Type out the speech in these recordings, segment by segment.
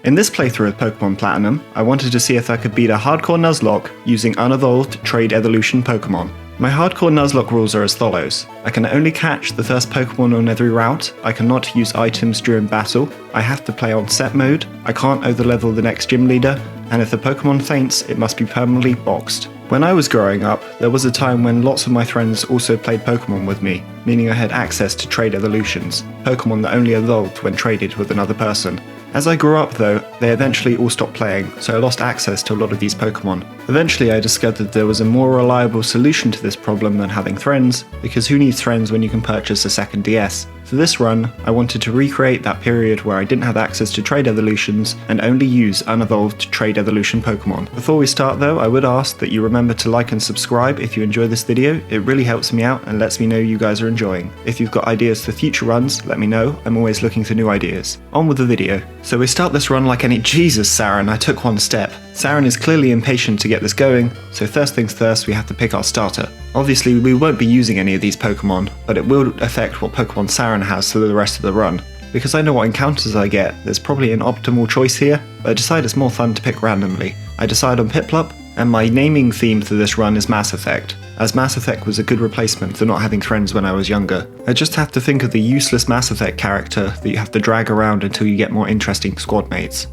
In this playthrough of Pokemon Platinum, I wanted to see if I could beat a hardcore Nuzlocke using Unevolved Trade Evolution Pokemon. My hardcore Nuzlocke rules are as follows. I can only catch the first Pokemon on every route, I cannot use items during battle, I have to play on set mode, I can't overlevel the next gym leader, and if the Pokemon faints, it must be permanently boxed. When I was growing up, there was a time when lots of my friends also played Pokemon with me, meaning I had access to trade evolutions, Pokemon that only evolved when traded with another person. As I grew up though, they eventually all stopped playing, so I lost access to a lot of these Pokemon. Eventually I discovered there was a more reliable solution to this problem than having friends, because who needs friends when you can purchase a second DS? For this run, I wanted to recreate that period where I didn't have access to trade evolutions and only use unevolved trade evolution Pokemon. Before we start though, I would ask that you remember to like and subscribe if you enjoy this video. It really helps me out and lets me know you guys are enjoying. If you've got ideas for future runs, let me know. I'm always looking for new ideas. On with the video. So we start this run like any— Jesus, Saren, I took one step. Saren is clearly impatient to get this going, so first things first, we have to pick our starter. Obviously, we won't be using any of these Pokemon, but it will affect what Pokemon Saren has for the rest of the run. Because I know what encounters I get, there's probably an optimal choice here, but I decide it's more fun to pick randomly. I decide on Piplup, and my naming theme for this run is Mass Effect, as Mass Effect was a good replacement for not having friends when I was younger. I just have to think of the useless Mass Effect character that you have to drag around until you get more interesting squad mates.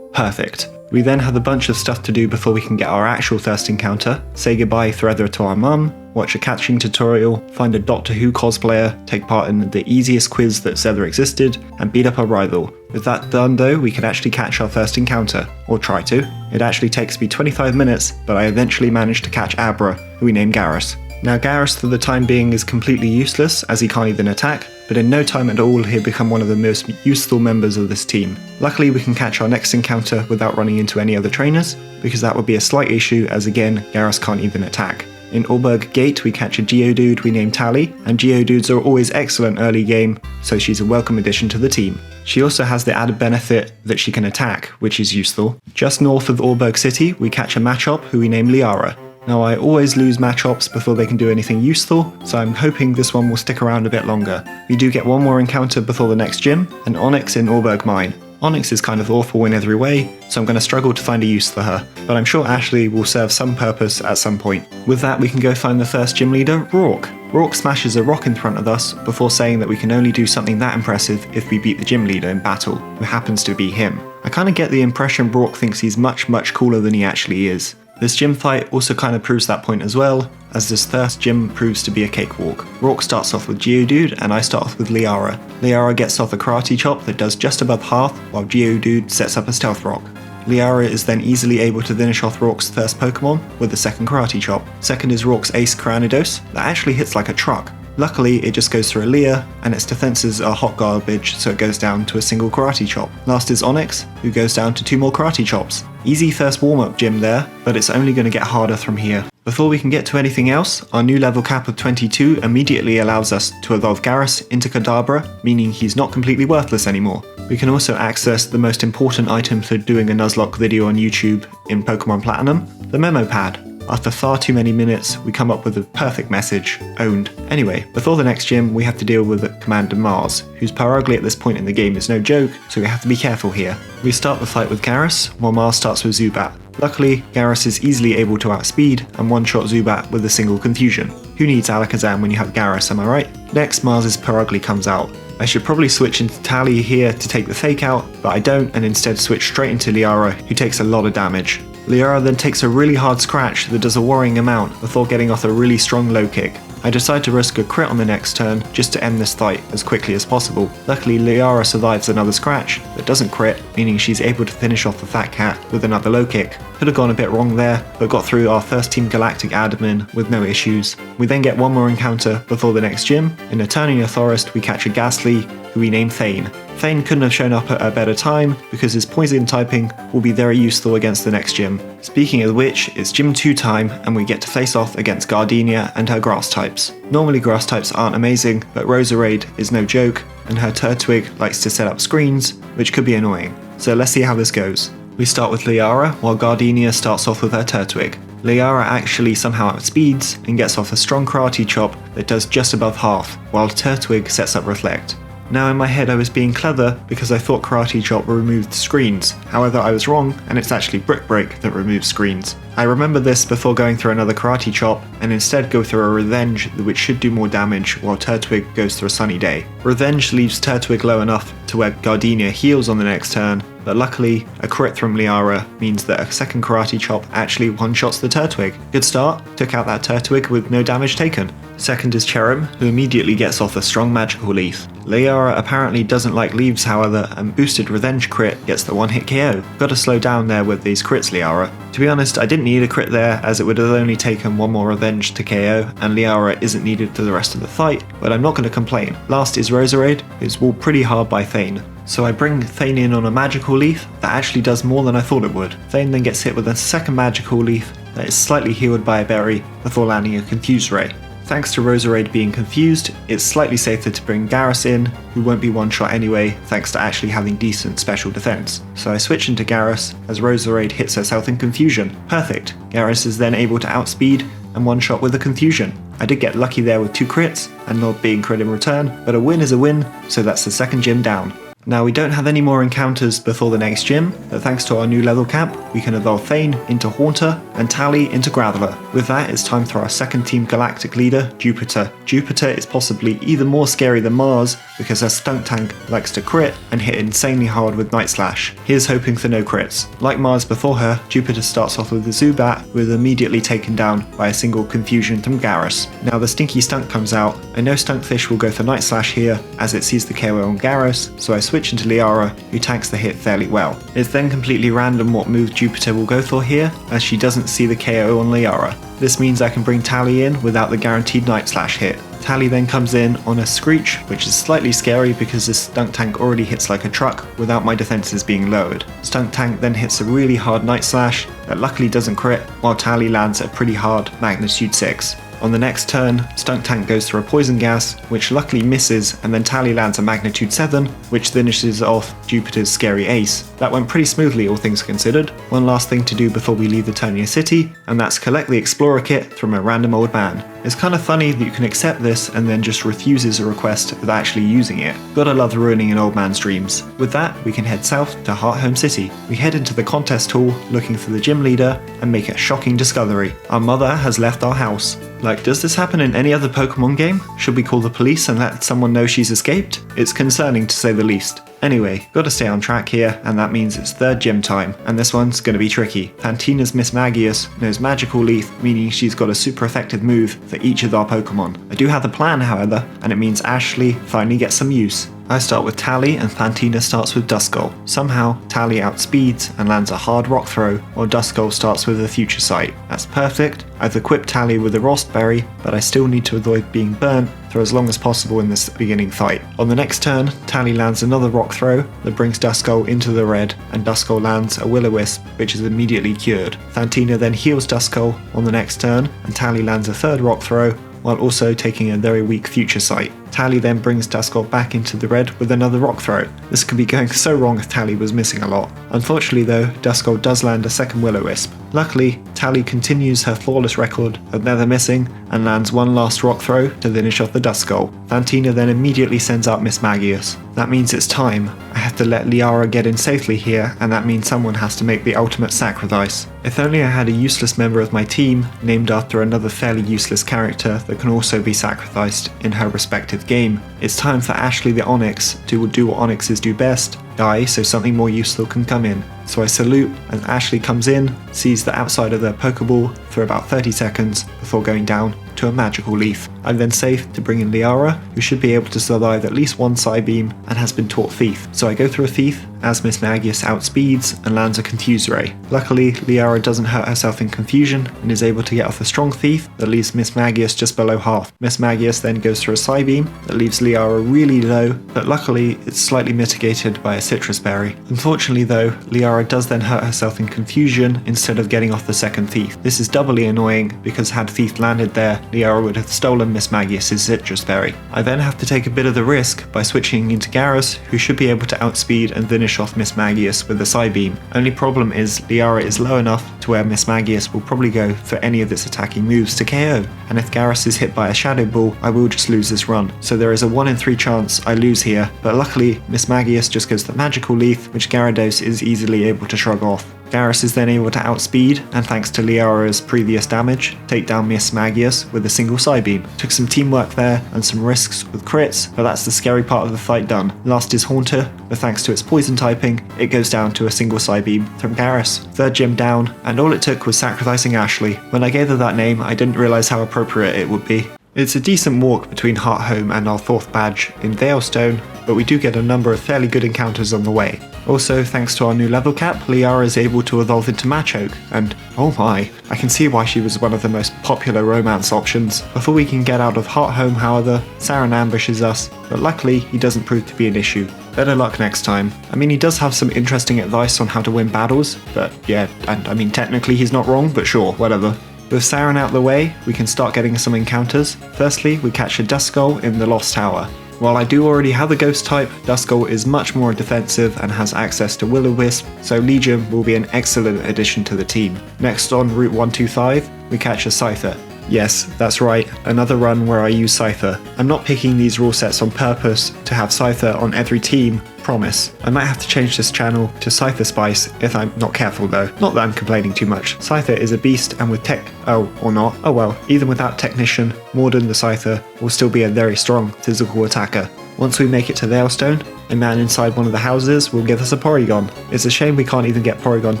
Perfect. We then have a bunch of stuff to do before we can get our actual first encounter, say goodbye forever to our mum, watch a catching tutorial, find a Doctor Who cosplayer, take part in the easiest quiz that's ever existed, and beat up our rival. With that done though, we can actually catch our first encounter, or try to. It actually takes me 25 minutes, but I eventually managed to catch Abra, who we named Garrus. Now Garrus for the time being is completely useless, as he can't even attack, but in no time at all he'll become one of the most useful members of this team. Luckily we can catch our next encounter without running into any other trainers, because that would be a slight issue as again, Garrus can't even attack. In Auberg Gate we catch a Geodude we named Tally, and Geodudes are always excellent early game, so she's a welcome addition to the team. She also has the added benefit that she can attack, which is useful. Just north of Auberg City we catch a Machop who we name Liara. Now I always lose Machops before they can do anything useful, so I'm hoping this one will stick around a bit longer. We do get one more encounter before the next gym, an Onyx in Auberg Mine. Onyx is kind of awful in every way, so I'm going to struggle to find a use for her, but I'm sure Ashley will serve some purpose at some point. With that we can go find the first gym leader, Rourke. Rourke smashes a rock in front of us before saying that we can only do something that impressive if we beat the gym leader in battle, who happens to be him. I kinda get the impression Rourke thinks he's much cooler than he actually is. This gym fight also kind of proves that point as well, as this first gym proves to be a cakewalk. Rourke starts off with Geodude and I start off with Liara. Liara gets off a karate chop that does just above half, while Geodude sets up a stealth rock. Liara is then easily able to finish off Rourke's first Pokemon with the second karate chop. Second is Rourke's Ace Cranidos, that actually hits like a truck. Luckily, it just goes through a Leer, and its defenses are hot garbage, so it goes down to a single karate chop. Last is Onyx, who goes down to 2 more karate chops. Easy first warm-up gym there, but it's only going to get harder from here. Before we can get to anything else, our new level cap of 22 immediately allows us to evolve Garrus into Kadabra, meaning he's not completely worthless anymore. We can also access the most important item for doing a Nuzlocke video on YouTube in Pokemon Platinum, the memo pad. After far too many minutes, we come up with a perfect message, owned. Anyway, before the next gym, we have to deal with Commander Mars, whose power ugly at this point in the game is no joke, so we have to be careful here. We start the fight with Garrus, while Mars starts with Zubat. Luckily, Garrus is easily able to outspeed and one-shot Zubat with a single confusion. Who needs Alakazam when you have Garrus, am I right? Next, Mars's Perugly comes out. I should probably switch into Tally here to take the fake out, but I don't and instead switch straight into Liara, who takes a lot of damage. Liara then takes a really hard scratch that does a worrying amount before getting off a really strong low kick. I decide to risk a crit on the next turn just to end this fight as quickly as possible. Luckily Liara survives another scratch but doesn't crit, meaning she's able to finish off the Fat Cat with another low kick. Could have gone a bit wrong there, but got through our first Team Galactic admin with no issues. We then get one more encounter before the next gym. In Eternia Forest we catch a Ghastly, who we name Thane. Thane couldn't have shown up at a better time because his poison typing will be very useful against the next gym. Speaking of which, it's gym 2 time and we get to face off against Gardenia and her grass types. Normally grass types aren't amazing, but Roserade is no joke and her Turtwig likes to set up screens, which could be annoying. So let's see how this goes. We start with Liara, while Gardenia starts off with her Turtwig. Liara actually somehow outspeeds and gets off a strong karate chop that does just above half, while Turtwig sets up Reflect. Now in my head I was being clever because I thought Karate Chop removed screens. However, I was wrong, and it's actually Brick Break that removes screens. I remember this before going through another Karate Chop, and instead go through a Revenge which should do more damage while Turtwig goes through a Sunny Day. Revenge leaves Turtwig low enough to where Gardenia heals on the next turn, but luckily a crit from Liara means that a second Karate Chop actually one-shots the Turtwig. Good start, took out that Turtwig with no damage taken. Second is Cherrim, who immediately gets off a strong magical leaf. Liara apparently doesn't like leaves however, and boosted Revenge crit gets the one-hit KO. Gotta slow down there with these crits, Liara. To be honest, I didn't need a crit there as it would have only taken one more Revenge to KO, and Liara isn't needed for the rest of the fight, but I'm not going to complain. Last is Roserade, who's walled pretty hard by Thane. So I bring Thane in on a magical leaf that actually does more than I thought it would. Thane then gets hit with a second magical leaf that is slightly healed by a berry before landing a Confuse Ray. Thanks to Roserade being confused, it's slightly safer to bring Garrus in, who won't be one-shot anyway thanks to actually having decent special defense. So I switch into Garrus as Roserade hits herself in confusion. Perfect! Garrus is then able to outspeed and one-shot with a confusion. I did get lucky there with 2 crits and not being crit in return, but a win is a win, so that's the second gym down. Now we don't have any more encounters before the next gym, but thanks to our new level cap, we can evolve Thane into Haunter and Tally into Graveler. With that, it's time for our second team galactic leader, Jupiter. Jupiter is possibly even more scary than Mars because her Stunk Tank likes to crit and hit insanely hard with Night Slash. Here's hoping for no crits. Like Mars before her, Jupiter starts off with the Zubat, with immediately taken down by a single confusion from Garrus. Now the Stinky Stunk comes out. I know Stunkfish will go for Night Slash here as it sees the KO on Garrus, so I switch into Liara, who tanks the hit fairly well. It's then completely random what move Jupiter will go for here, as she doesn't see the KO on Liara. This means I can bring Tally in without the guaranteed Night Slash hit. Tally then comes in on a Screech, which is slightly scary because this Stunk Tank already hits like a truck without my defenses being lowered. Stunk Tank then hits a really hard Night Slash that luckily doesn't crit, while Tally lands a pretty hard magnitude 6. On the next turn, Stunk Tank goes through a Poison Gas, which luckily misses, and then Tally lands a magnitude 7, which finishes off Jupiter's scary ace. That went pretty smoothly, all things considered. One last thing to do before we leave the Eternia City, and that's collect the Explorer Kit from a random old man. It's kind of funny that you can accept this and then just refuses a request without actually using it. Gotta love ruining an old man's dreams. With that, we can head south to Hearthome City. We head into the contest hall looking for the gym leader and make a shocking discovery. Our mother has left our house. Like, does this happen in any other Pokemon game? Should we call the police and let someone know she's escaped? It's concerning to say the least. Anyway, gotta stay on track here, and that means it's third gym time, and this one's gonna be tricky. Fantina's Miss Magius knows Magical Leaf, meaning she's got a super effective move for each of our Pokemon. I do have a plan, however, and it means Ashley finally gets some use. I start with Tally and Fantina starts with Duskull. Somehow, Tally outspeeds and lands a hard rock throw, while Duskull starts with a Future Sight. That's perfect. I've equipped Tally with a Rostberry, but I still need to avoid being burnt for as long as possible in this beginning fight. On the next turn, Tally lands another rock throw that brings Duskull into the red, and Duskull lands a Will-O-Wisp, which is immediately cured. Fantina then heals Duskull on the next turn, and Tally lands a third rock throw, while also taking a very weak Future Sight. Tally then brings Duskull back into the red with another rock throw. This could be going so wrong if Tally was missing a lot. Unfortunately though, Duskull does land a second Will-O-Wisp. Luckily, Tally continues her flawless record of never missing and lands one last rock throw to finish off the Duskull. Fantina then immediately sends out Miss Magius. That means it's time. I have to let Liara get in safely here, and that means someone has to make the ultimate sacrifice. If only I had a useless member of my team named after another fairly useless character that can also be sacrificed in her respective game. It's time for Ashley the Onyx to do what Onyxes do best, die so something more useful can come in. So I salute as Ashley comes in, sees the outside of the Pokeball for about 30 seconds before going down to a Magical Leaf. I'm then safe to bring in Liara, who should be able to survive at least one Psybeam and has been taught Thief. So I go through a Thief as Miss Magius outspeeds and lands a Confuse Ray. Luckily, Liara doesn't hurt herself in confusion and is able to get off a strong Thief that leaves Miss Magius just below half. Miss Magius then goes through a Psybeam that leaves Liara really low, but luckily it's slightly mitigated by a Citrus Berry. Unfortunately though, Liara does then hurt herself in confusion instead of getting off the second Thief. This is doubly annoying because had Thief landed there, Liara would have stolen Miss Magius' Citrus Berry. I then have to take a bit of the risk by switching into Garrus, who should be able to outspeed and finish finish off Miss Magius with the Psybeam. Only problem is Liara is low enough to where Miss Magius will probably go for any of its attacking moves to KO, and if Garrus is hit by a Shadow Ball, I will just lose this run. So there is a 1 in 3 chance I lose here, but luckily Miss Magius just goes the Magical Leaf, which Gyarados is easily able to shrug off. Garrus is then able to outspeed, and thanks to Liara's previous damage, take down Miss Magius with a single Psybeam. Took some teamwork there and some risks with crits, but that's the scary part of the fight done. Last is Haunter, but thanks to its poison typing, it goes down to a single Psybeam from Garrus. Third gym down, and all it took was sacrificing Ashley. When I gave her that name, I didn't realise how appropriate it would be. It's a decent walk between Hearthome and our 4th badge in Veilstone, but we do get a number of fairly good encounters on the way. Also, thanks to our new level cap, Liara is able to evolve into Machoke, and oh my, I can see why she was one of the most popular romance options. Before we can get out of Hearthome, however, Saren ambushes us, but luckily he doesn't prove to be an issue. Better luck next time. I mean, he does have some interesting advice on how to win battles, but yeah, and I mean technically he's not wrong, but sure, whatever. With Saren out the way, we can start getting some encounters. Firstly, we catch a Duskull in the Lost Tower. While I do already have a Ghost type, Duskull is much more defensive and has access to Will-O-Wisp, so Legion will be an excellent addition to the team. Next on Route 125, we catch a Scyther. Yes, that's right, another run where I use Scyther. I'm not picking these rule sets on purpose to have Scyther on every team, promise. I might have to change this channel to Scyther Spice if I'm not careful though. Not that I'm complaining too much. Scyther is a beast, and with tech, or not, oh well, even without Technician, Morden the Scyther will still be a very strong physical attacker. Once we make it to Veilstone, a man inside one of the houses will give us a Porygon. It's a shame we can't even get Porygon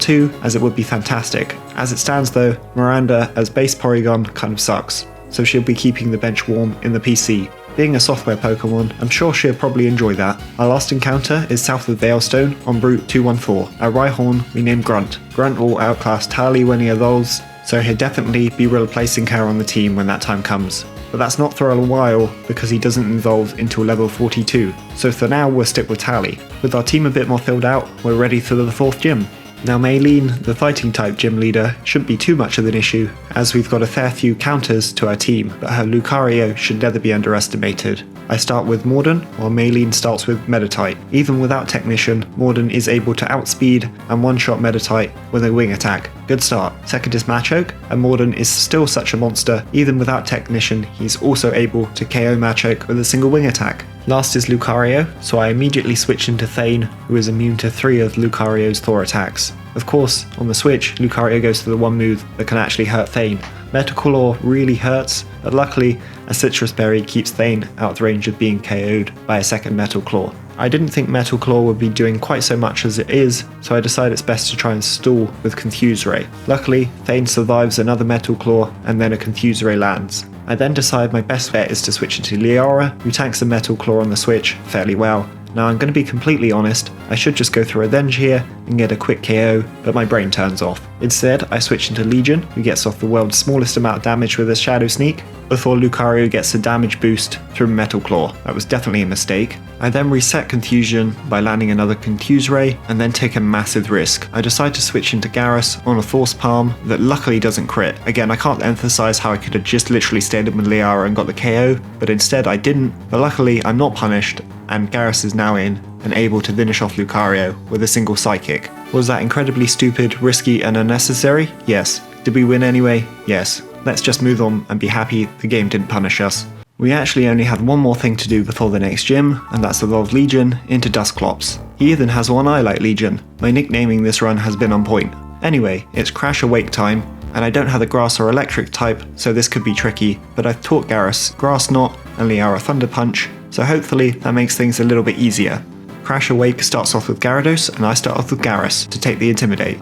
2, as it would be fantastic. As it stands though, Miranda as base Porygon kind of sucks, so she'll be keeping the bench warm in the PC. Being a software Pokemon, I'm sure she'll probably enjoy that. Our last encounter is south of Veilstone on Route 214. At Rhyhorn, we name Grunt. Grunt will outclass Tally when he evolves, so he'll definitely be replacing her on the team when that time comes. But that's not for a while because he doesn't evolve until level 42, so for now we'll stick with Tally. With our team a bit more filled out, we're ready for the 4th gym. Now Maylene, the fighting type gym leader, shouldn't be too much of an issue, as we've got a fair few counters to our team, but her Lucario should never be underestimated. I start with Morden, while Maylene starts with Meditite. Even without Technician, Morden is able to outspeed and one-shot Meditite with a wing attack. Good start. Second is Machoke, and Morden is still such a monster, even without Technician, he's also able to KO Machoke with a single wing attack. Last is Lucario, so I immediately switch into Thane, who is immune to 3 of Lucario's Thor attacks. Of course, on the Switch, Lucario goes to the one move that can actually hurt Thane. Metaclaw really hurts, but luckily, a Citrus Berry keeps Thane out of range of being KO'd by a second Metal Claw. I didn't think Metal Claw would be doing quite so much as it is, so I decided it's best to try and stall with Confuse Ray. Luckily, Thane survives another Metal Claw, and then a Confuse Ray lands. I then decide my best bet is to switch into Liara, who tanks the Metal Claw on the Switch fairly well. Now I'm going to be completely honest, I should just go through Revenge here and get a quick KO, but my brain turns off. Instead, I switch into Legion, who gets off the world's smallest amount of damage with a Shadow Sneak, before Lucario gets a damage boost through Metal Claw. That was definitely a mistake. I then reset Confusion by landing another Confuse Ray, and then take a massive risk. I decide to switch into Garrus on a Force Palm that luckily doesn't crit. Again, I can't emphasize how I could have just literally stayed in with Liara and got the KO, but instead I didn't. But luckily, I'm not punished, and Garrus is now in and able to finish off Lucario with a single Psychic. Was that incredibly stupid, risky, and unnecessary? Yes. Did we win anyway? Yes. Let's just move on and be happy the game didn't punish us. We actually only had one more thing to do before the next gym, and that's evolve Legion into Dusclops. He even has one eye like Legion. My nicknaming this run has been on point. Anyway, it's Crash Awake time, and I don't have the Grass or Electric type, so this could be tricky, but I've taught Garrus Grass Knot and Liara Thunder Punch, so hopefully that makes things a little bit easier. Crash Awake starts off with Gyarados, and I start off with Garrus to take the Intimidate.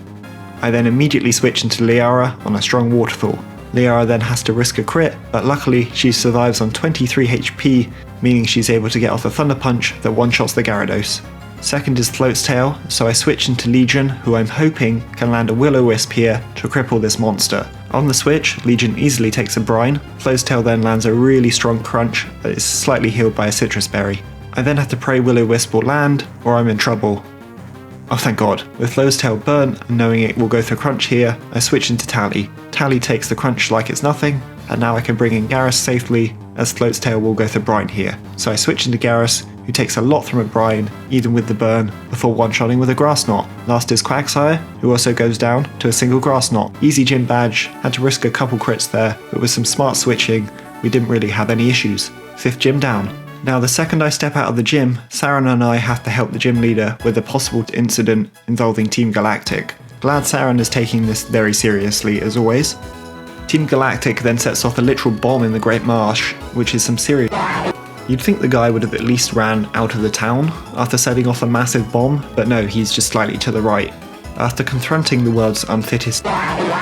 I then immediately switch into Liara on a strong Waterfall. Liara then has to risk a crit, but luckily she survives on 23 HP, meaning she's able to get off a Thunder Punch that one-shots the Gyarados. Second is Float's Tail, so I switch into Legion, who I'm hoping can land a Will-O-Wisp here to cripple this monster. On the switch, Legion easily takes a Brine. Float's Tail then lands a really strong Crunch that is slightly healed by a Citrus Berry. I then have to pray Will-O-Wisp will land, or I'm in trouble. Oh thank god. With Float's Tail burnt, and knowing it will go through Crunch here, I switch into Tally. Tally takes the Crunch like it's nothing, and now I can bring in Garrus safely, as Float's Tail will go through Brine here. So I switch into Garrus, who takes a lot from a brine, even with the burn, before one-shotting with a grass knot. Last is Quagsire, who also goes down to a single grass knot. Easy gym badge, had to risk a couple crits there, but with some smart switching, we didn't really have any issues. 5th gym down. Now the second I step out of the gym, Saren and I have to help the gym leader with a possible incident involving Team Galactic. Glad Saren is taking this very seriously as always. Team Galactic then sets off a literal bomb in the Great Marsh, which is some serious. You'd think the guy would have at least ran out of the town after setting off a massive bomb, but no, he's just slightly to the right. After confronting the world's unfittest,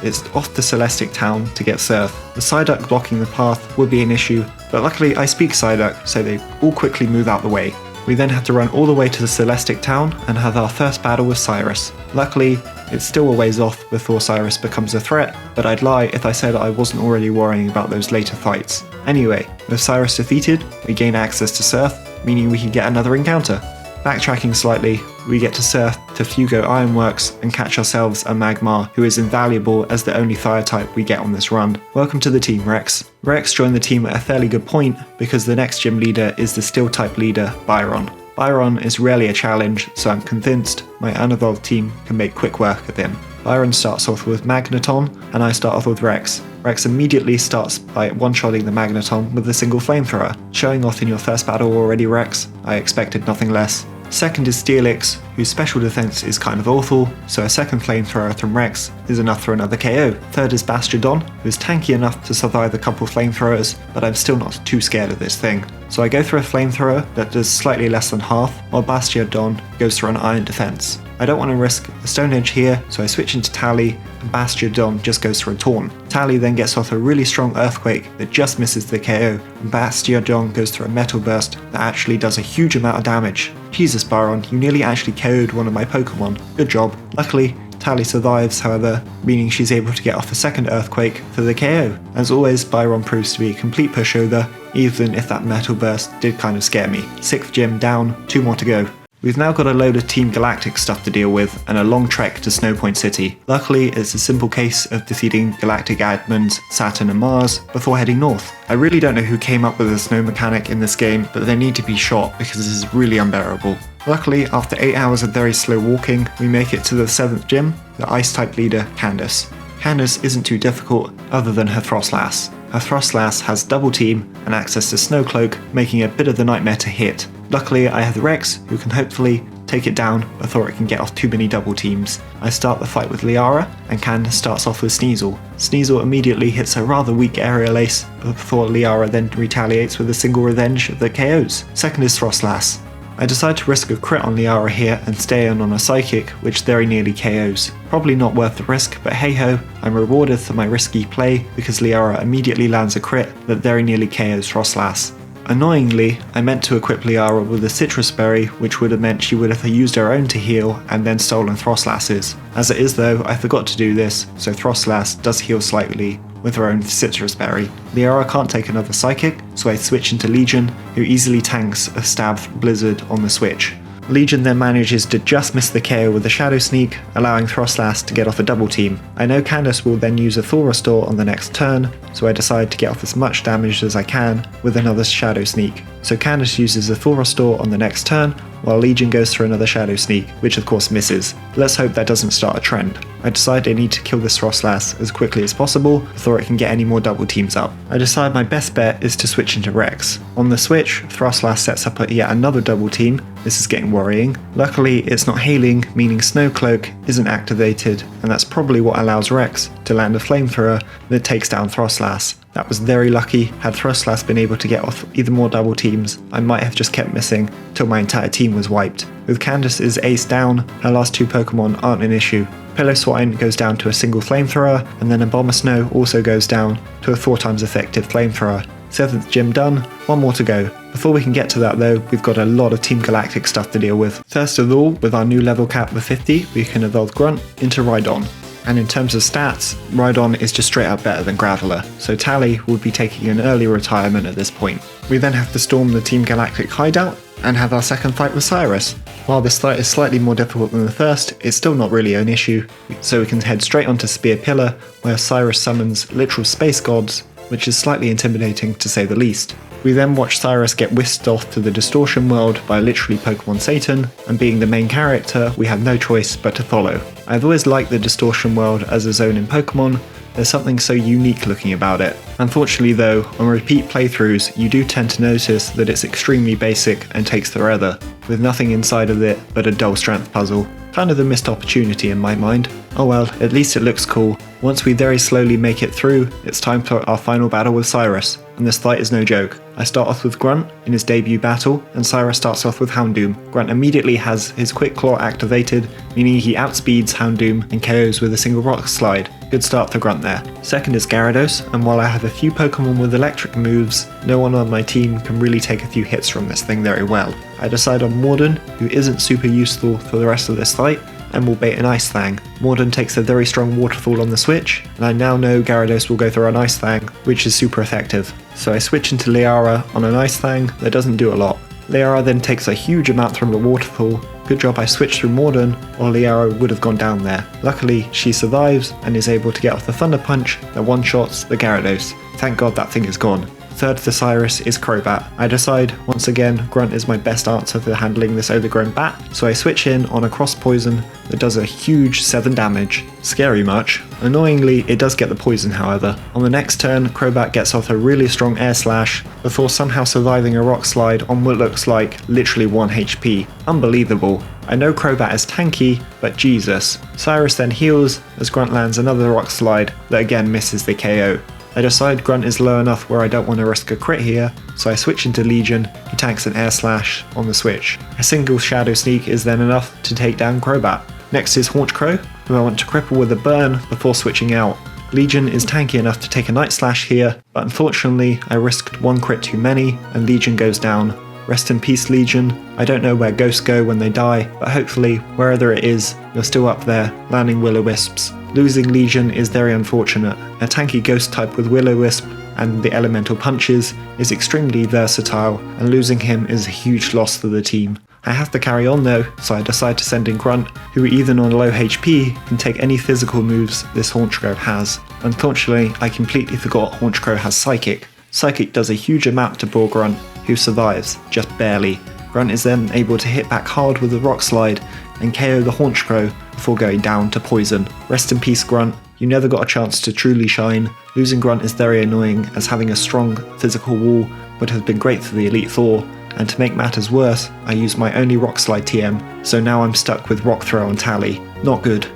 it's off to Celestic Town to get Surf. The Psyduck blocking the path would be an issue, but luckily I speak Psyduck, so they all quickly move out the way. We then have to run all the way to the Celestic Town and have our first battle with Cyrus. Luckily, it's still a ways off before Cyrus becomes a threat, but I'd lie if I said I wasn't already worrying about those later fights. Anyway, with Cyrus defeated, we gain access to Surf, meaning we can get another encounter. Backtracking slightly, we get to Surf to Fugo Ironworks and catch ourselves a Magmar who is invaluable as the only fire type we get on this run. Welcome to the team, Rex. Rex joined the team at a fairly good point because the next gym leader is the steel type leader, Byron. Byron is rarely a challenge, so I'm convinced my Unevolved team can make quick work of him. Byron starts off with Magneton, and I start off with Rex. Rex immediately starts by one-shotting the Magneton with a single flamethrower. Showing off in your first battle already, Rex? I expected nothing less. Second is Steelix, whose special defense is kind of awful, so a second flamethrower from Rex is enough for another KO. Third is Bastiodon, who is tanky enough to survive a couple flamethrowers, but I'm still not too scared of this thing. So I go for a flamethrower that does slightly less than half, while Bastiodon goes for an iron defense. I don't want to risk a Stone Edge here, so I switch into Tally, and Bastiodon just goes for a Taunt. Tally then gets off a really strong Earthquake that just misses the KO, and Bastiodon goes through a Metal Burst that actually does a huge amount of damage. Jesus Byron, you nearly actually KO'd one of my Pokemon. Good job. Luckily, Tally survives, however, meaning she's able to get off a second Earthquake for the KO. As always, Byron proves to be a complete pushover, even if that Metal Burst did kind of scare me. 6th gym down, 2 more to go. We've now got a load of Team Galactic stuff to deal with and a long trek to Snowpoint City. Luckily, it's a simple case of defeating Galactic admins Saturn and Mars before heading north. I really don't know who came up with the snow mechanic in this game, but they need to be shot because this is really unbearable. Luckily, after 8 hours of very slow walking, we make it to the 7th gym, the Ice-type leader, Candace. Candace isn't too difficult other than her Frostlass. Her Frostlass has double team and access to Snow Cloak, making it a bit of a nightmare to hit. Luckily, I have the Rex, who can hopefully take it down before it can get off too many double teams. I start the fight with Liara, and Candace starts off with Sneasel. Sneasel immediately hits a rather weak aerial ace before Liara then retaliates with a single revenge that KOs. Second is Frostlass. I decide to risk a crit on Liara here and stay on a Psychic, which very nearly KOs. Probably not worth the risk, but hey ho, I'm rewarded for my risky play because Liara immediately lands a crit that very nearly KOs Frostlass. Annoyingly, I meant to equip Liara with a Citrus Berry, which would have meant she would have used her own to heal and then stolen Frostlass's. As it is though, I forgot to do this, so Frostlass does heal slightly with her own Citrus Berry. Liara can't take another Psychic, so I switch into Legion, who easily tanks a stab Blizzard on the switch. Legion then manages to just miss the KO with a Shadow Sneak, allowing Frostlass to get off a double team. I know Candace will then use a Thor Restore on the next turn, so I decide to get off as much damage as I can with another Shadow Sneak. So Candace uses a Thor Restore on the next turn, while Legion goes for another Shadow Sneak, which of course misses. Let's hope that doesn't start a trend. I decide I need to kill this Frostlass as quickly as possible before it can get any more double teams up. I decide my best bet is to switch into Rex. On the switch, Frostlass sets up yet another double team. This is getting worrying. Luckily, it's not hailing, meaning Snow Cloak isn't activated, and that's probably what allows Rex to land a flamethrower that takes down Frostlass. That was very lucky. Had Frostlass been able to get off either more double teams, I might have just kept missing till my entire team was wiped. With Candace's ace down, her last 2 Pokemon aren't an issue. Pillow Swine goes down to a single flamethrower, and then a Bomber Snow also goes down to a 4 times effective flamethrower. 7th gym done, 1 more to go. Before we can get to that though, we've got a lot of Team Galactic stuff to deal with. First of all, with our new level cap of 50, we can evolve Grunt into Rhydon. And in terms of stats, Rhydon is just straight up better than Graveler, so Tally would be taking an early retirement at this point. We then have to storm the Team Galactic hideout and have our second fight with Cyrus. While this fight is slightly more difficult than the first, it's still not really an issue, so we can head straight onto Spear Pillar, where Cyrus summons literal space gods which is slightly intimidating to say the least. We then watch Cyrus get whisked off to the Distortion World by literally Pokemon Satan, and being the main character, we have no choice but to follow. I've always liked the Distortion World as a zone in Pokemon. There's something so unique looking about it. Unfortunately though, on repeat playthroughs, you do tend to notice that it's extremely basic and takes forever, with nothing inside of it but a dull strength puzzle. Kind of a missed opportunity in my mind. Oh well, at least it looks cool. Once we very slowly make it through, it's time for our final battle with Cyrus, and this fight is no joke. I start off with Grunt in his debut battle, and Cyrus starts off with Houndoom. Grunt immediately has his Quick Claw activated, meaning he outspeeds Houndoom and KOs with a single Rock Slide. Good start for Grunt there. Second is Gyarados, and while I have a few Pokemon with electric moves, no one on my team can really take a few hits from this thing very well. I decide on Morden, who isn't super useful for the rest of this fight, and will bait an Ice Fang. Morden takes a very strong Waterfall on the switch, and I now know Gyarados will go through an Ice Fang, which is super effective. So I switch into Liara on an Ice Fang that doesn't do a lot. Liara then takes a huge amount from the Waterfall. Good job I switched through Morden, or Liara would have gone down there. Luckily, she survives and is able to get off the Thunder Punch that one-shots the Gyarados. Thank God that thing is gone. Third for Cyrus is Crobat. I decide, once again, Grunt is my best answer for handling this overgrown bat, so I switch in on a Cross Poison that does a huge 7 damage. Scary much. Annoyingly, it does get the poison however. On the next turn, Crobat gets off a really strong Air Slash, before somehow surviving a Rock Slide on what looks like literally 1 HP. Unbelievable. I know Crobat is tanky, but Jesus. Cyrus then heals as Grunt lands another Rock Slide that again misses the KO. I decide Grunt is low enough where I don't want to risk a crit here, so I switch into Legion, who tanks an Air Slash on the switch. A single Shadow Sneak is then enough to take down Crobat. Next is Haunch Crow, who I want to cripple with a burn before switching out. Legion is tanky enough to take a Night Slash here, but unfortunately I risked one crit too many and Legion goes down. Rest in peace Legion. I don't know where ghosts go when they die, but hopefully, wherever it is, you're still up there, landing Will-O-Wisps. Losing Legion is very unfortunate. A tanky ghost type with Will-O-Wisp and the elemental punches is extremely versatile, and losing him is a huge loss for the team. I have to carry on though, so I decide to send in Grunt, who even on low HP can take any physical moves this Haunch Crow has. Unfortunately, I completely forgot Haunch Crow has Psychic. Psychic does a huge amount to poor Grunt, who survives, just barely. Grunt is then able to hit back hard with a Rock Slide and KO the Haunch Crow before going down to poison. Rest in peace Grunt, you never got a chance to truly shine. Losing Grunt is very annoying, as having a strong physical wall would have been great for the Elite Four, and to make matters worse, I used my only Rock Slide TM, so now I'm stuck with Rock Throw on Tally. Not good.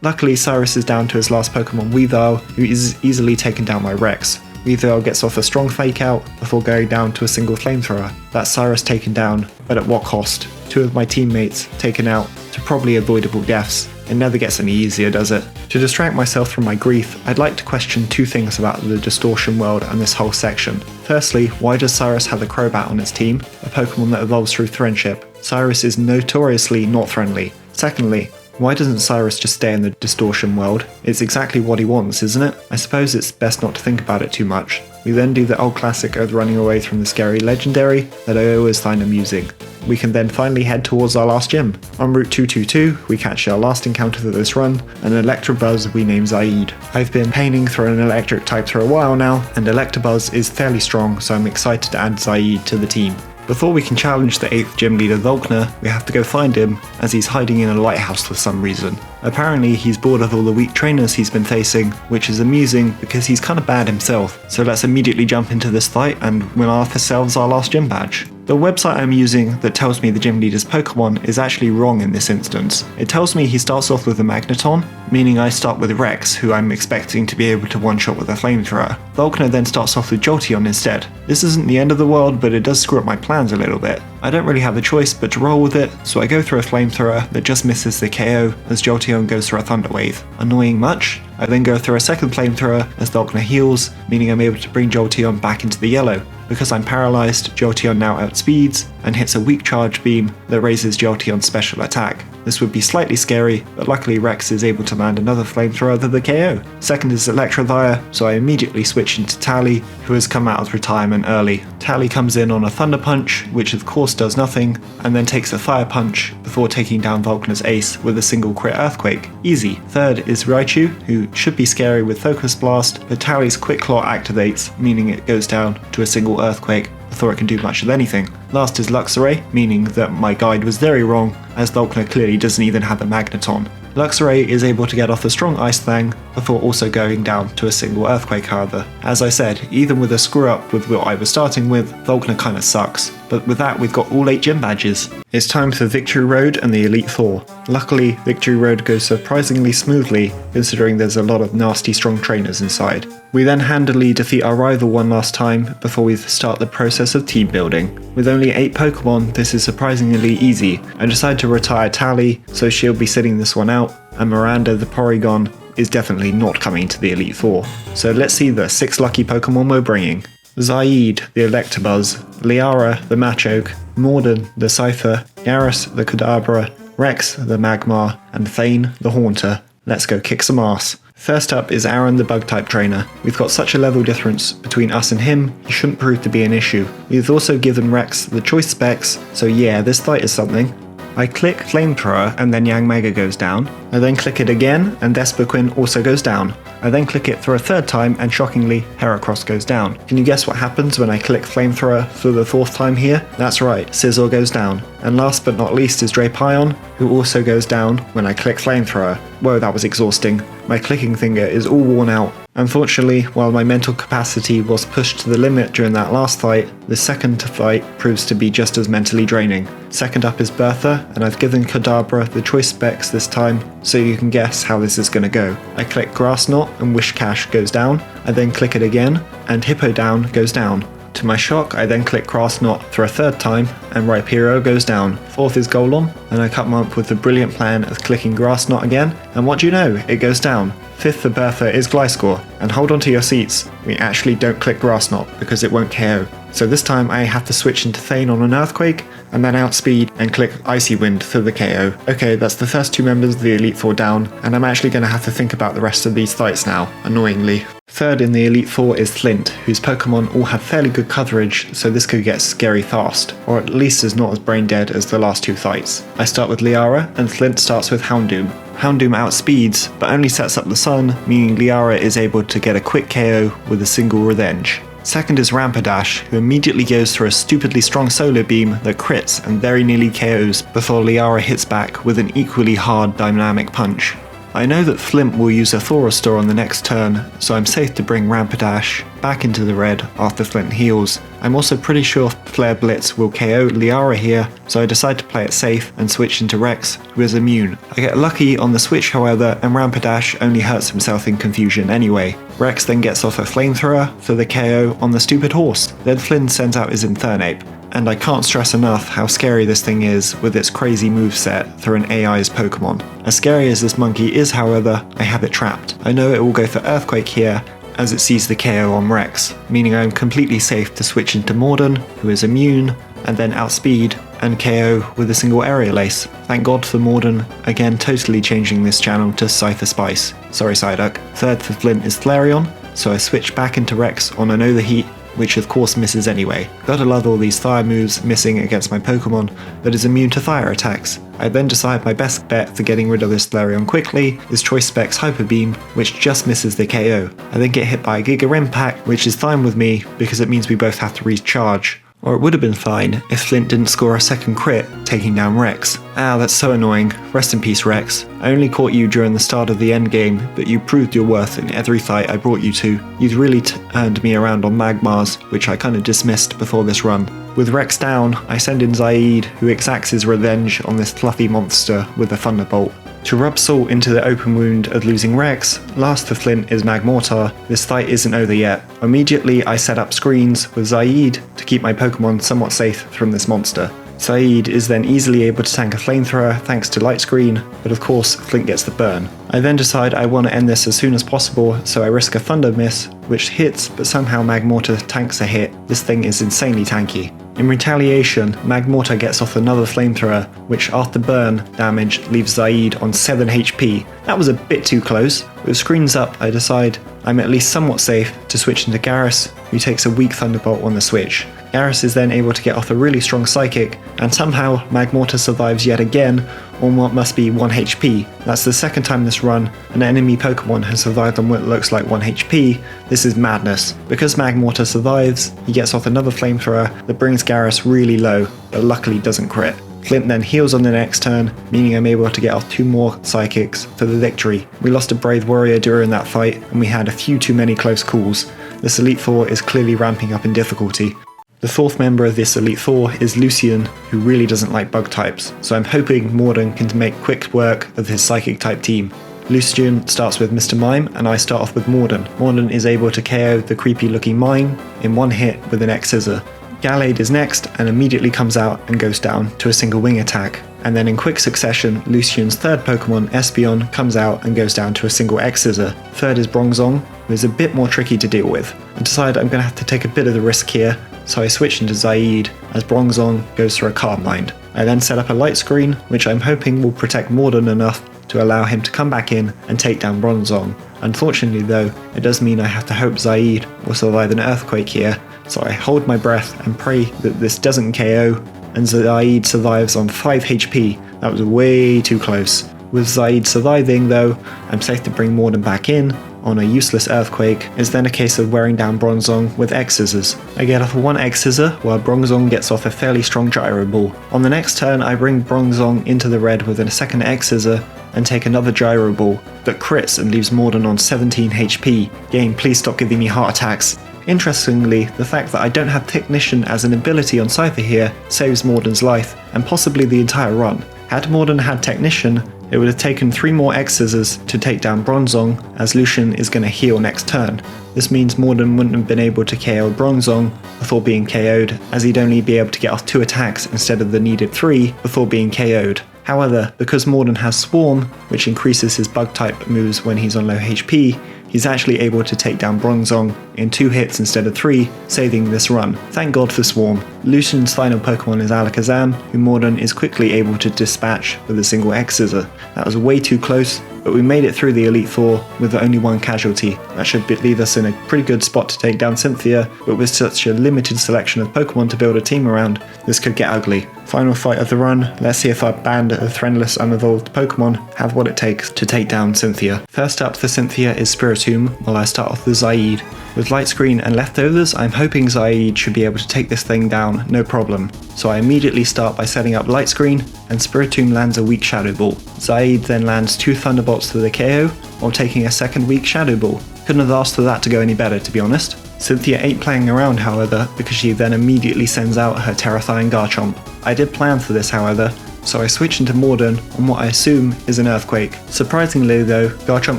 Luckily Cyrus is down to his last Pokemon Weavile, who is easily taken down by Rex. Weavile gets off a strong Fake Out before going down to a single Flamethrower. That's Cyrus taken down, but at what cost? 2 of my teammates taken out to probably avoidable deaths. It never gets any easier, does it? To distract myself from my grief, I'd like to question 2 things about the Distortion World and this whole section. Firstly, why does Cyrus have a Crobat on his team, a Pokemon that evolves through friendship? Cyrus is notoriously not friendly. Secondly, why doesn't Cyrus just stay in the Distortion World? It's exactly what he wants, isn't it? I suppose it's best not to think about it too much. We then do the old classic of running away from the scary legendary that I always find amusing. We can then finally head towards our last gym. En route 222, we catch our last encounter for this run, an Electabuzz we name Zaid. I've been paining for an electric type for a while now, and Electabuzz is fairly strong, so I'm excited to add Zaid to the team. Before we can challenge the 8th gym leader Volkner, we have to go find him, as he's hiding in a lighthouse for some reason. Apparently he's bored of all the weak trainers he's been facing, which is amusing because he's kinda bad himself. So let's immediately jump into this fight and win ourselves our last gym badge. The website I'm using that tells me the gym leader's Pokemon is actually wrong in this instance. It tells me he starts off with a Magneton, meaning I start with Rex, who I'm expecting to be able to one-shot with a Flamethrower. Volkner then starts off with Jolteon instead. This isn't the end of the world, but it does screw up my plans a little bit. I don't really have a choice but to roll with it, so I go through a Flamethrower that just misses the KO as Jolteon goes through a Thunder Wave. Annoying much? I then go through a second Flamethrower as Volkner heals, meaning I'm able to bring Jolteon back into the yellow. Because I'm paralysed, Jolteon now outspeeds and hits a weak charge beam that raises Jolteon's special attack. This would be slightly scary, but luckily Rex is able to land another flamethrower to the KO. Second is Electrovire, so I immediately switch into Tally, who has come out of retirement early. Tally comes in on a Thunder Punch, which of course does nothing, and then takes a Fire Punch before taking down Volkner's ace with a single crit Earthquake. Easy. Third is Raichu, who should be scary with Focus Blast, but Tally's Quick Claw activates, meaning it goes down to a single Earthquake before it can do much of anything. Last is Luxray, meaning that my guide was very wrong, as Volkner clearly doesn't even have a Magneton. Luxray is able to get off a strong Ice Fang before also going down to a single Earthquake however. As I said, even with a screw up with what I was starting with, Volkner kinda sucks, but with that we've got all 8 gym badges. It's time for Victory Road and the Elite Four. Luckily, Victory Road goes surprisingly smoothly, considering there's a lot of nasty strong trainers inside. We then handily defeat our rival one last time before we start the process of team building. With only 8 Pokemon, this is surprisingly easy. I decide to retire Tally, so she'll be sitting this one out, and Miranda the Porygon is definitely not coming to the Elite Four. So let's see the 6 lucky Pokemon we're bringing. Zaid, the Electabuzz, Liara, the Machoke, Morden, the Cypher, Yaris, the Kadabra, Rex, the Magmar, and Thane, the Haunter. Let's go kick some ass. First up is Aaron, the Bug-type trainer. We've got such a level difference between us and him, he shouldn't prove to be an issue. We've also given Rex the choice specs, so yeah, this fight is something. I click Flamethrower and then Yang Mega goes down. I then click it again and Despequin also goes down. I then click it for a third time and shockingly Heracross goes down. Can you guess what happens when I click Flamethrower for the 4th time here? That's right, Scizor goes down. And last but not least is Drapion, who also goes down when I click Flamethrower. Whoa, that was exhausting. My clicking finger is all worn out. Unfortunately, while my mental capacity was pushed to the limit during that last fight, the second fight proves to be just as mentally draining. Second up is Bertha, and I've given Kadabra the choice specs this time, so you can guess how this is going to go. I click Grass Knot and Wishcash goes down, I then click it again, and Hippowdon goes down. To my shock, I then click Grass Knot for a third time, and Rhyperior goes down. Fourth is Golem, and I come up with the brilliant plan of clicking Grass Knot again, and what do you know, it goes down. Fifth for Bertha is Gliscor, and hold on to your seats, we actually don't click Grass Knot because it won't KO. So this time I have to switch into Thane on an Earthquake, and then outspeed and click Icy Wind for the KO. Okay, that's the first 2 members of the Elite Four down, and I'm actually going to have to think about the rest of these fights now, annoyingly. Third in the Elite Four is Flint, whose Pokemon all have fairly good coverage, so this could get scary fast, or at least is not as brain dead as the last 2 fights. I start with Liara, and Flint starts with Houndoom. Houndoom outspeeds, but only sets up the sun, meaning Liara is able to get a quick KO with a single Revenge. Second is Rampadash, who immediately goes for a stupidly strong Solar Beam that crits and very nearly KOs before Liara hits back with an equally hard Dynamic Punch. I know that Flint will use a Thorostor on the next turn, so I'm safe to bring Rampadash back into the red after Flint heals. I'm also pretty sure Flare Blitz will KO Liara here, so I decide to play it safe and switch into Rex, who is immune. I get lucky on the switch however, and Rampadash only hurts himself in confusion anyway. Rex then gets off a Flamethrower for the KO on the stupid horse, then Flynn sends out his Infernape. And I can't stress enough how scary this thing is with its crazy moveset through an AI's Pokemon. As scary as this monkey is however, I have it trapped. I know it will go for Earthquake here, as it sees the KO on Rex, meaning I am completely safe to switch into Morden, who is immune, and then outspeed and KO with a single Aerial Ace. Thank God for Morden, again totally changing this channel to Cypher Spice. Sorry Psyduck. Third for Flint is Flareon, so I switch back into Rex on an Overheat, which of course misses anyway. Gotta love all these fire moves missing against my Pokemon that is immune to fire attacks. I then decide my best bet for getting rid of this Flareon quickly is Choice Specs Hyper Beam, which just misses the KO. I then get hit by a Giga Impact, which is fine with me because it means we both have to recharge. Or it would have been fine if Flint didn't score a second crit, taking down Rex. Ah, that's so annoying. Rest in peace, Rex. I only caught you during the start of the endgame, but you proved your worth in every fight I brought you to. You'd really turned me around on Magmars, which I kinda dismissed before this run. With Rex down, I send in Zaid, who exacts his revenge on this fluffy monster with a Thunderbolt. To rub salt into the open wound of losing Rex, last for Flint is Magmortar. This fight isn't over yet. Immediately I set up screens with Zaid to keep my Pokemon somewhat safe from this monster. Zaid is then easily able to tank a Flamethrower thanks to Light Screen, but of course Flint gets the burn. I then decide I want to end this as soon as possible, so I risk a Thunder Miss, which hits but somehow Magmortar tanks a hit. This thing is insanely tanky. In retaliation, Magmortar gets off another flamethrower, which after burn damage leaves Zaid on 7 HP. That was a bit too close. With screens up, I decide I'm at least somewhat safe to switch into Garrus, who takes a weak Thunderbolt on the switch. Garrus is then able to get off a really strong Psychic, and somehow Magmortar survives yet again on what must be 1 HP. That's the second time this run an enemy Pokemon has survived on what looks like 1 HP. This is madness. Because Magmortar survives, he gets off another Flamethrower that brings Garrus really low, but luckily doesn't crit. Flint then heals on the next turn, meaning I'm able to get off 2 more Psychics for the victory. We lost a Brave Warrior during that fight, and we had a few too many close calls. This Elite Four is clearly ramping up in difficulty. The 4th member of this Elite Four is Lucian, who really doesn't like bug types, so I'm hoping Morden can make quick work of his Psychic type team. Lucian starts with Mr. Mime, and I start off with Morden. Morden is able to KO the creepy looking Mime in 1 hit with an X-Scissor. Gallade is next and immediately comes out and goes down to a single wing attack. And then in quick succession, Lucian's 3rd Pokemon, Espeon, comes out and goes down to a single X-Scissor. 3rd is Bronzong, who is a bit more tricky to deal with. I decide I'm going to have to take a bit of the risk here, so I switch into Zaid as Bronzong goes for a Calm Mind. I then set up a light screen, which I'm hoping will protect Morden enough to allow him to come back in and take down Bronzong. Unfortunately though, it does mean I have to hope Zaid will survive an Earthquake here, so I hold my breath and pray that this doesn't KO, and Zaid survives on 5 HP. That was way too close. With Zaid surviving though, I'm safe to bring Morden back in on a useless Earthquake. It's then a case of wearing down Bronzong with X-Scissors. I get off 1 X-Scissor while Bronzong gets off a fairly strong Gyro Ball. On the next turn I bring Bronzong into the red with a second X-Scissor and take another Gyro Ball, but crits and leaves Morden on 17 HP. Game, please stop giving me heart attacks. Interestingly, the fact that I don't have Technician as an ability on Cypher here saves Morden's life, and possibly the entire run. Had Morden had Technician, it would have taken 3 more X-Scissors to take down Bronzong, as Lucian is going to heal next turn. This means Morden wouldn't have been able to KO Bronzong before being KO'd, as he'd only be able to get off 2 attacks instead of the needed 3 before being KO'd. However, because Morden has Swarm, which increases his bug type moves when he's on low HP, he's actually able to take down Bronzong in 2 hits instead of 3, saving this run. Thank God for Swarm. Lucian's final Pokemon is Alakazam, who Morden is quickly able to dispatch with a single X-Scissor. That was way too close, but we made it through the Elite Four with only 1 casualty. That should leave us in a pretty good spot to take down Cynthia, but with such a limited selection of Pokemon to build a team around, this could get ugly. Final fight of the run, let's see if our band of friendless unevolved Pokemon have what it takes to take down Cynthia. First up for Cynthia is Spiritomb, while I start off with Zaid. With Light Screen and Leftovers, I'm hoping Zaid should be able to take this thing down no problem. So I immediately start by setting up Light Screen, and Spiritomb lands a weak Shadow Ball. Zaid then lands 2 Thunderbolts for the KO, while taking a second weak Shadow Ball. Couldn't have asked for that to go any better, to be honest. Cynthia ain't playing around, however, because she then immediately sends out her terrifying Garchomp. I did plan for this, however, so I switch into Morden on what I assume is an Earthquake. Surprisingly though, Garchomp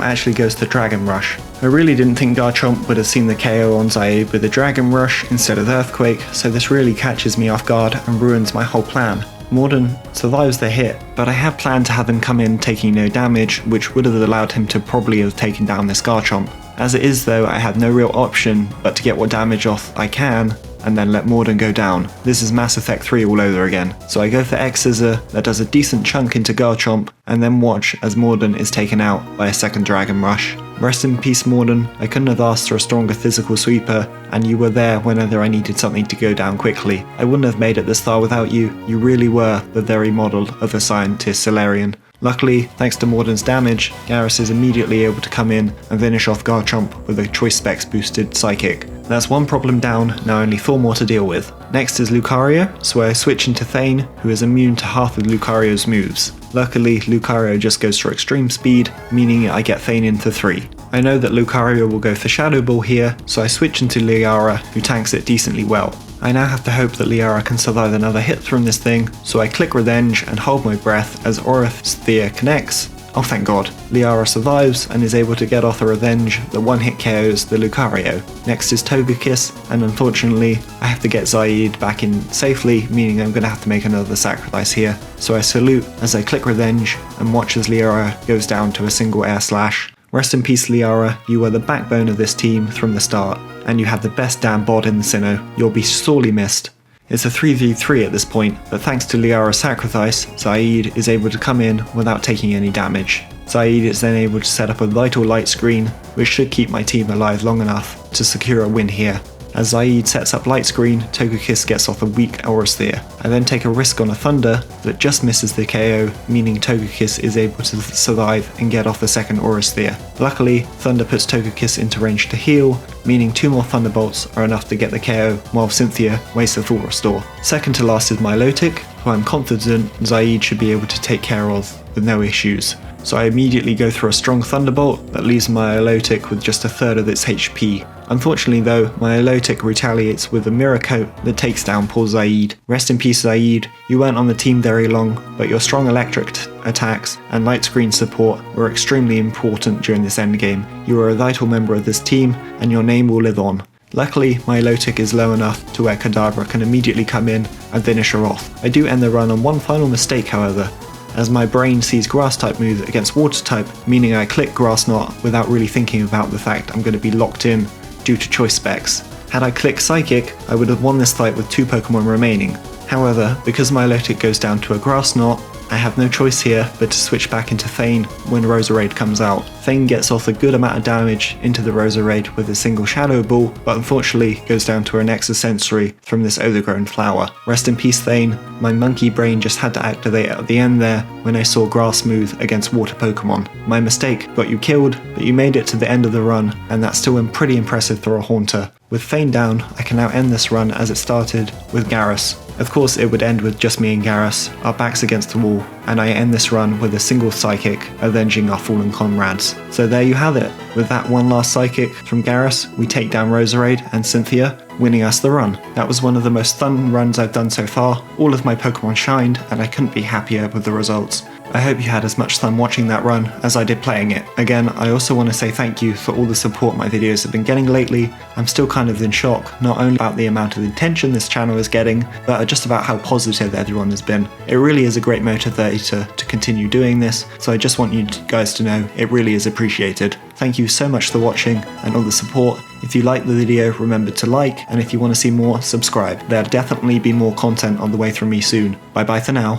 actually goes to Dragon Rush. I really didn't think Garchomp would have seen the KO on Zaid with a Dragon Rush instead of Earthquake, so this really catches me off guard and ruins my whole plan. Morden survives the hit, but I had planned to have him come in taking no damage, which would have allowed him to probably have taken down this Garchomp. As it is though, I have no real option but to get what damage off I can, and then let Morden go down. This is Mass Effect 3 all over again. So I go for X-Scissor that does a decent chunk into Garchomp, and then watch as Morden is taken out by a second Dragon Rush. Rest in peace Morden, I couldn't have asked for a stronger physical sweeper, and you were there whenever I needed something to go down quickly. I wouldn't have made it this far without you. You really were the very model of a scientist Solarian. Luckily, thanks to Morden's damage, Garrus is immediately able to come in and finish off Garchomp with a Choice Specs boosted Psychic. That's 1 problem down, now only 4 more to deal with. Next is Lucario, so I switch into Thane, who is immune to half of Lucario's moves. Luckily, Lucario just goes for extreme speed, meaning I get Thane in for 3. I know that Lucario will go for Shadow Ball here, so I switch into Liara, who tanks it decently well. I now have to hope that Liara can survive another hit from this thing, so I click Revenge and hold my breath as Orithsphere connects. Oh thank God, Liara survives and is able to get off a Revenge that 1-hit KOs the Lucario. Next is Togekiss, and unfortunately I have to get Zaid back in safely, meaning I'm going to have to make another sacrifice here. So I salute as I click Revenge and watch as Liara goes down to a single Air Slash. Rest in peace Liara, you were the backbone of this team from the start, and you had the best damn bod in the Sinnoh. You'll be sorely missed. It's a 3v3 at this point, but thanks to Liara's sacrifice, Zaid is able to come in without taking any damage. Zaid is then able to set up a vital light screen, which should keep my team alive long enough to secure a win here. As Zaid sets up light screen, Togekiss gets off a weak Aura Sphere. I then take a risk on a Thunder that just misses the KO, meaning Togekiss is able to survive and get off the second Aura Sphere. Luckily, Thunder puts Togekiss into range to heal, meaning 2 more Thunderbolts are enough to get the KO, while Cynthia wastes a Thought Restore. Second to last is Milotic, who I'm confident Zaid should be able to take care of with no issues. So I immediately go for a strong Thunderbolt that leaves my Milotic with just a third of its HP. Unfortunately though, my Milotic retaliates with a Mirror Coat that takes down poor Zaid. Rest in peace Zaid, you weren't on the team very long, but your strong electric attacks and light screen support were extremely important during this endgame. You are a vital member of this team, and your name will live on. Luckily, my Milotic is low enough to where Kadabra can immediately come in and finish her off. I do end the run on one final mistake however, as my brain sees Grass type move against Water type, meaning I click Grass Knot without really thinking about the fact I'm going to be locked in due to choice specs. Had I clicked Psychic, I would have won this fight with 2 Pokemon remaining. However, because my Milotic goes down to a Grass Knot, I have no choice here but to switch back into Feign when Roserade comes out. Feign gets off a good amount of damage into the Roserade with a single Shadow Ball, but unfortunately goes down to an Exosensory from this overgrown flower. Rest in peace Feign, my monkey brain just had to activate at the end there when I saw Grass move against Water Pokemon. My mistake got you killed, but you made it to the end of the run, and that's still pretty impressive for a Haunter. With Feign down, I can now end this run as it started with Garrus. Of course it would end with just me and Garrus, our backs against the wall, and I end this run with a single Psychic, avenging our fallen comrades. So there you have it. With that one last Psychic from Garrus, we take down Roserade and Cynthia, winning us the run. That was one of the most fun runs I've done so far. All of my Pokemon shined, and I couldn't be happier with the results. I hope you had as much fun watching that run as I did playing it. Again, I also want to say thank you for all the support my videos have been getting lately. I'm still kind of in shock, not only about the amount of attention this channel is getting, but just about how positive everyone has been. It really is a great motivator to continue doing this, so I just want you guys to know it really is appreciated. Thank you so much for watching and all the support. If you liked the video, remember to like, and if you want to see more, subscribe. There'll definitely be more content on the way from me soon. Bye bye for now.